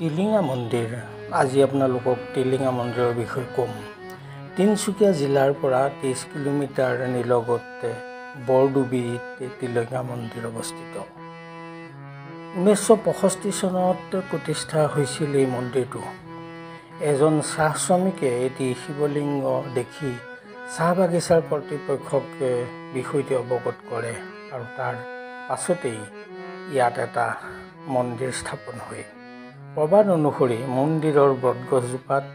টিলিঙা মন্দিৰ আজি আপোনালোকক টিলিঙা মন্দিৰৰ বিষয়ে ক'ম। তিনিচুকীয়া জিলাৰ পৰা 30 কিলোমিটাৰ নিলগতে বৰডুবিতে টিলিঙা মন্দিৰ অৱস্থিত। 1965 চনত প্ৰতিষ্ঠা হৈছিল এই মন্দিৰটো। এজন চাহ শ্ৰমিকে এটি শিৱলিংগ দেখি চাহ বাগিচাৰ কৰ্তৃপক্ষক বিষয়টি অৱগত কৰে আৰু তাৰ পাছতেই ইয়াত এটা মন্দিৰ স্থাপন হয়। প্ৰবাদ অনুসৰি মন্দিৰৰ বটগছজোপাত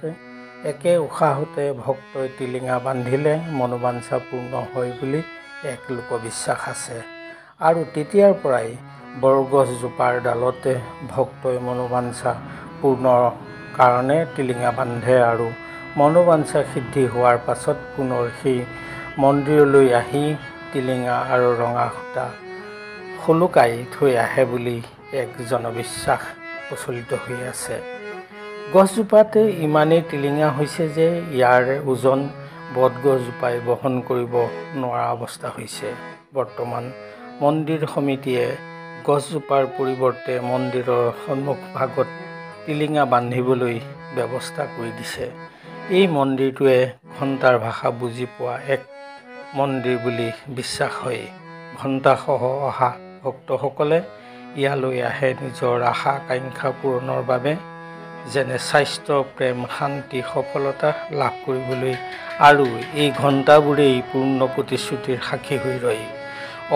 একে উশাহতে ভক্তই টিলিঙা বান্ধিলে মনোবাঞ্ছা পূৰ্ণ হয় বুলি এক লোকবিশ্বাস আছে আৰু তেতিয়াৰ পৰাই বৰগছজোপাৰ ডালতে ভক্তই মনোবাঞ্ছা পূৰ্ণৰ কাৰণে টিলিঙা বান্ধে আৰু মনোবাঞ্ছা সিদ্ধি হোৱাৰ পাছত পুনৰ সেই মন্দিৰলৈ আহি টিলিঙা আৰু ৰঙা সূতা শুলুকাই থৈ আহে বুলি এক জনবিশ্বাস প্ৰচলিত হৈ আছে। গছজোপাত ইমানেই টিলিঙা হৈছে যে ইয়াৰ ওজন বটগছজোপাই বহন কৰিব নোৱাৰা অৱস্থা হৈছে। বৰ্তমান মন্দিৰ সমিতিয়ে গছজোপাৰ পৰিৱৰ্তে মন্দিৰৰ সন্মুখভাগত টিলিঙা বান্ধিবলৈ ব্যৱস্থা কৰি দিছে। এই মন্দিৰটোৱে ঘণ্টাৰ ভাষা বুজি পোৱা এক মন্দিৰ বুলি বিশ্বাস হয়। ঘণ্টাসহ অহা ভক্তসকলে ইয়ালৈ আহে নিজৰ আশা আকাংক্ষা পূৰণৰ বাবে, যেনে স্বাস্থ্য, প্ৰেম, শান্তি, সফলতা লাভ কৰিবলৈ, আৰু এই ঘণ্টাবোৰেই পূৰ্ণ প্ৰতিশ্ৰুতিৰ সাক্ষী হৈ ৰয়।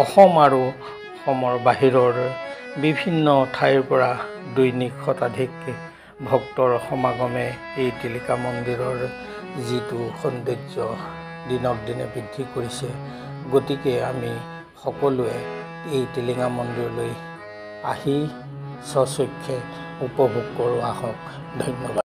অসম আৰু অসমৰ বাহিৰৰ বিভিন্ন ঠাইৰ পৰা দৈনিক শতাধিক ভক্তৰ সমাগমে এই টিলিঙা মন্দিৰৰ যিটো সৌন্দৰ্য দিনক দিনে বৃদ্ধি কৰিছে। গতিকে আমি সকলোৱে এই টিলিঙা মন্দিৰলৈ আহি স্বচক্ষে উপভোগ কৰোঁ আহক। ধন্যবাদ।